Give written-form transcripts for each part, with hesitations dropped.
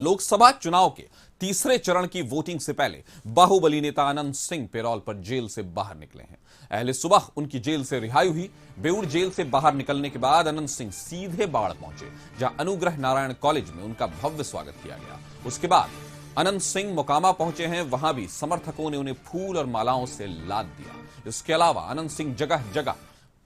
लोकसभा चुनाव के तीसरे चरण की वोटिंग से पहले बाहुबली नेता अनंत सिंह पेरोल पर जेल से बाहर निकले हैं। अहले सुबह उनकी जेल से रिहाई हुई। बेउर जेल से बाहर निकलने के बाद अनंत सिंह सीधे बाढ़ पहुंचे, जहां अनुग्रह नारायण कॉलेज में उनका भव्य स्वागत किया गया। उसके बाद अनंत सिंह मोकामा पहुंचे हैं, वहां भी समर्थकों ने उन्हें फूल और मालाओं से लाद दिया। इसके अलावा अनंत सिंह जगह जगह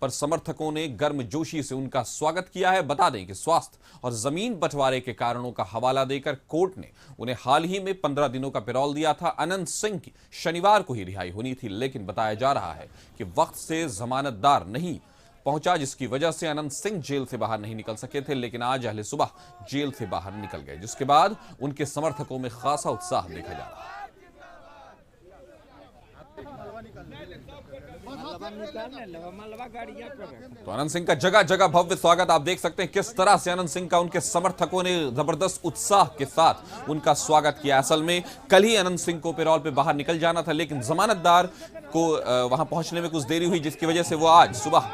पर समर्थकों ने गर्मजोशी से उनका स्वागत किया है। बता दें कि स्वास्थ्य और जमीन बंटवारे के कारणों का हवाला देकर कोर्ट ने उन्हें हाल ही में 15 दिनों का पैरोल दिया था। अनंत सिंह की शनिवार को ही रिहाई होनी थी, लेकिन बताया जा रहा है कि वक्त से जमानतदार नहीं पहुंचा, जिसकी वजह से अनंत सिंह जेल से बाहर नहीं निकल सके थे। लेकिन आज अहले सुबह जेल से बाहर निकल गए, जिसके बाद उनके समर्थकों में खासा उत्साह देखा जा रहा है। तो अनंत सिंह का जगह जगह भव्य स्वागत आप देख सकते हैं, किस तरह से अनंत सिंह का उनके समर्थकों ने जबरदस्त उत्साह के साथ उनका स्वागत किया। असल में कल ही अनंत सिंह को पैरोल पे बाहर निकल जाना था, लेकिन जमानतदार को वहां पहुंचने में कुछ देरी हुई, जिसकी वजह से वो आज सुबह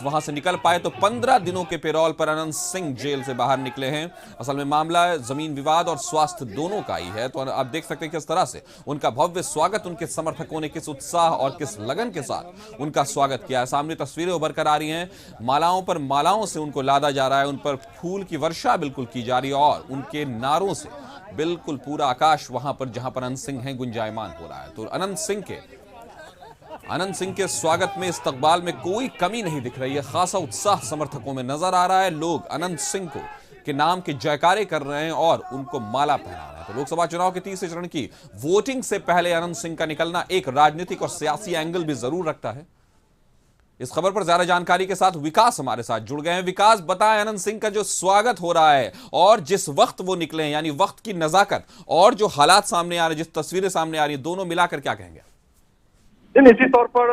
वहां से निकल पाए। तो 15 दिनों के पैरोल पर अनंत सिंह जेल से बाहर निकले हैं। असल में मामला जमीन विवाद और स्वास्थ्य दोनों का ही है। तो आप देख सकते हैं किस तरह से उनका भव्य स्वागत उनके समर्थकों ने किस उत्साह और किस लगन के साथ उनका स्वागत किया है। सामने तस्वीरें उभर कर आ रही हैं, मालाओं पर मालाओं से उनको लादा जा रहा है, उन पर फूल की वर्षा बिल्कुल की जा रही है और उनके नारों से बिल्कुल पूरा आकाश वहां पर जहां पर अनंत सिंह हैं गुंजायमान हो रहा है। तो अनंत सिंह के स्वागत में इस्तकबाल में कोई कमी नहीं दिख रही है। खासा उत्साह समर्थकों में नजर आ रहा है। लोग अनंत सिंह को के नाम के जयकारे कर रहे हैं और उनको माला पहना रहे हैं। तो लोकसभा चुनाव के तीसरे चरण की वोटिंग से पहले अनंत सिंह का निकलना एक राजनीतिक और सियासी एंगल भी जरूर रखता है। इस खबर पर ज्यादा जानकारी के साथ विकास हमारे साथ जुड़ गए हैं। विकास, बताएं अनंत सिंह का जो स्वागत हो रहा है और जिस वक्त वो निकले हैं, यानी वक्त की नजाकत और जो हालात सामने आ रहे हैं, जिस तस्वीरें सामने आ रही हैं, दोनों मिलाकर क्या कहेंगे? निश्चित तौर पर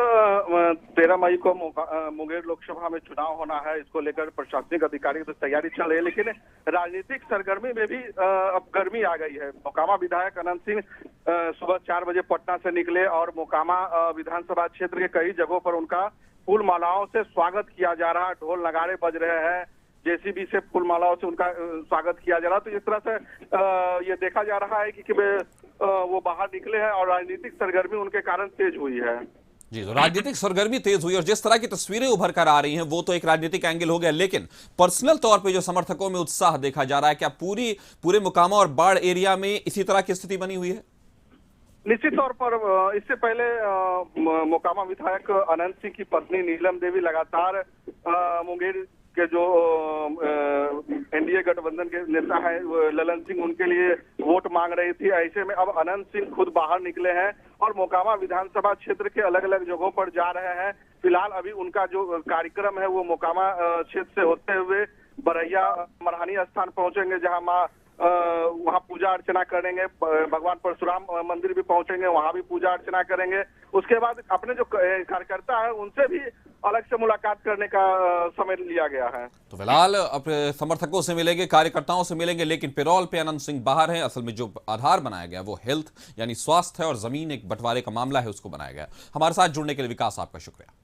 13 मई को मुंगेर लोकसभा में चुनाव होना है। इसको लेकर प्रशासनिक अधिकारी की तैयारी चल रही है, लेकिन राजनीतिक सरगर्मी में भी अब गर्मी आ गई है। मोकामा विधायक अनंत सिंह सुबह 4 बजे पटना से निकले और मोकामा विधानसभा क्षेत्र के कई जगहों पर उनका फूल मालाओं से स्वागत किया जा रहा है। ढोल नगाड़े बज रहे हैं, जेसीबी से फूल मालाओं से उनका स्वागत किया जा रहा है। तो इस तरह से ये देखा जा रहा है कि वो बाहर निकले हैं और राजनीतिक सरगर्मी उनके कारण तेज हुई है। जी, तो राजनीतिक सरगर्मी तेज हुई और जिस तरह की तस्वीरें उभर कर आ रही हैं वो तो एक राजनीतिक एंगल हो गया, लेकिन पर्सनल तौर पे जो समर्थकों में उत्साह देखा जा रहा है, क्या पूरे मोकामा और बाढ़ एरिया में इसी तरह की स्थिति बनी हुई है? निश्चित तौर पर इससे पहले मोकामा विधायक अनंत सिंह की पत्नी नीलम देवी लगातार मुंगेर के जो एनडीए गठबंधन के नेता है ललन सिंह, उनके लिए वोट मांग रही थी। ऐसे में अब अनंत सिंह खुद बाहर निकले हैं और मोकामा विधानसभा क्षेत्र के अलग अलग जगहों पर जा रहे हैं। फिलहाल अभी उनका जो कार्यक्रम है वो मोकामा क्षेत्र से होते हुए बरैया मरहानी स्थान पहुंचेंगे, जहां माँ वहां पूजा अर्चना करेंगे। भगवान परशुराम मंदिर भी पहुंचेंगे, वहां भी पूजा अर्चना करेंगे। उसके बाद अपने जो कार्यकर्ता है उनसे भी अलग से मुलाकात करने का समय लिया गया है। तो फिलहाल अपने समर्थकों से मिलेंगे, कार्यकर्ताओं से मिलेंगे, लेकिन पैरोल पे अनंत सिंह बाहर हैं। असल में जो आधार बनाया गया वो हेल्थ यानी स्वास्थ्य है और जमीन एक बंटवारे का मामला है, उसको बनाया गया। हमारे साथ जुड़ने के लिए विकास आपका शुक्रिया।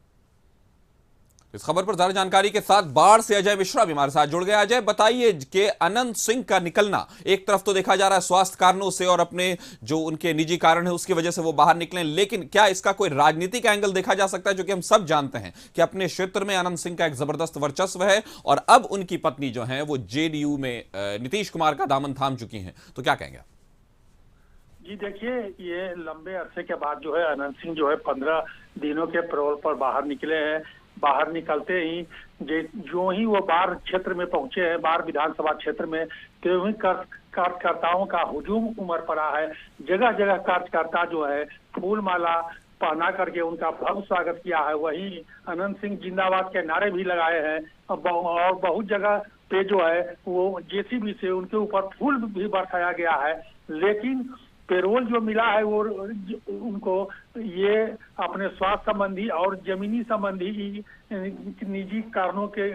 इस खबर पर ज्यादा जानकारी के साथ बाढ़ से अजय मिश्रा भी हमारे साथ जुड़ गए। अजय, बताइए कि अनंत सिंह का निकलना एक तरफ तो देखा जा रहा है स्वास्थ्य कारणों से और अपने जो उनके निजी कारण है उसकी वजह से वो बाहर निकले, लेकिन क्या इसका कोई राजनीतिक एंगल देखा जा सकता है? जो कि हम सब जानते हैं कि अपने क्षेत्र में अनंत सिंह का एक जबरदस्त वर्चस्व है और अब उनकी पत्नी जो है वो जेडीयू में नीतीश कुमार का दामन थाम चुकी हैं, तो क्या कहेंगे? जी देखिए, ये लंबे अरसे के बाद जो है अनंत सिंह जो है 15 दिनों के पैरोल पर बाहर निकले हैं। बाहर निकलते ही जो ही वो बाढ़ क्षेत्र में पहुंचे हैं, बाढ़ विधानसभा क्षेत्र में, तो ही कार्यकर्ताओं का हुजूम उमड़ पड़ा है। जगह जगह कार्यकर्ता जो है फूल माला पहना करके उनका भव्य स्वागत किया है। वहीं अनंत सिंह जिंदाबाद के नारे भी लगाए हैं और बहुत जगह पे जो है वो जेसीबी से उनके ऊपर फूल भी बरसाया गया है। लेकिन पैरोल जो मिला है वो उनको ये अपने स्वास्थ्य संबंधी और जमीनी संबंधी निजी कारणों के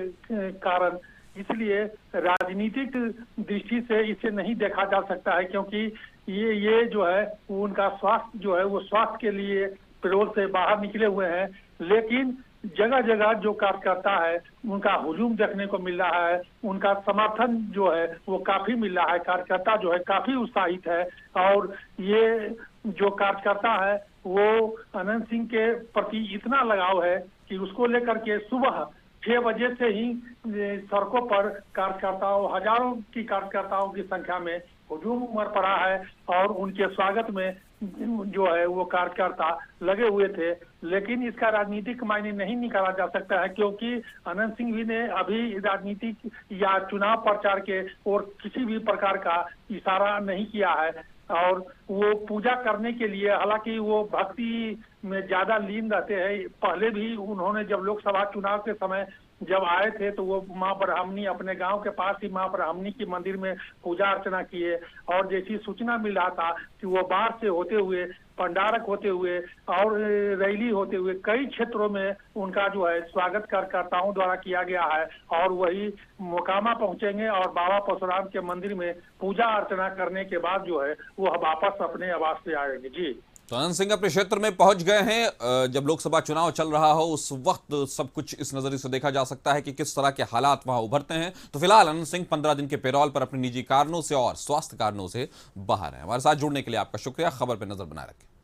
कारण, इसलिए राजनीतिक दृष्टि से इसे नहीं देखा जा सकता है, क्योंकि ये जो है उनका स्वास्थ्य जो है वो स्वास्थ्य के लिए पैरोल से बाहर निकले हुए हैं। लेकिन जगह जगह जो कार्यकर्ता है उनका हुजूम देखने को मिल रहा है, उनका समर्थन जो है वो काफी मिल रहा है। कार्यकर्ता जो है काफी उत्साहित है और ये जो कार्यकर्ता है वो अनंत सिंह के प्रति इतना लगाव है कि उसको लेकर के सुबह 6 बजे से ही सड़कों पर कार्यकर्ताओं, हजारों की कार्यकर्ताओं की संख्या में हुजूम उमड़ पड़ा है और उनके स्वागत में जो है वो कार्यकर्ता लगे हुए थे। लेकिन इसका राजनीतिक मायने नहीं निकाला जा सकता है, क्योंकि अनंत सिंह भी ने अभी राजनीतिक या चुनाव प्रचार के और किसी भी प्रकार का इशारा नहीं किया है और वो पूजा करने के लिए, हालांकि वो भक्ति में ज्यादा लीन रहते हैं। पहले भी उन्होंने जब लोकसभा चुनाव के समय जब आए थे तो वो मां ब्राह्मणी, अपने गांव के पास ही मां ब्राह्मणी की मंदिर में पूजा अर्चना किए और जैसी सूचना मिल रहा था कि वो बाहर से होते हुए, पंडारक होते हुए और रैली होते हुए कई क्षेत्रों में उनका जो है स्वागत कार्यकर्ताओं द्वारा किया गया है और वही मोकामा पहुंचेंगे और बाबा परशुराम के मंदिर में पूजा अर्चना करने के बाद जो है वो वापस अपने आवास से आएंगे। जी, तो अनंत सिंह अपने क्षेत्र में पहुंच गए हैं। जब लोकसभा चुनाव चल रहा हो उस वक्त सब कुछ इस नजरिए से देखा जा सकता है कि किस तरह के हालात वहां उभरते हैं। तो फिलहाल अनंत सिंह 15 दिन के पेरोल पर अपने निजी कारणों से और स्वास्थ्य कारणों से बाहर हैं। हमारे साथ जुड़ने के लिए आपका शुक्रिया। खबर पर नजर बनाए रखें।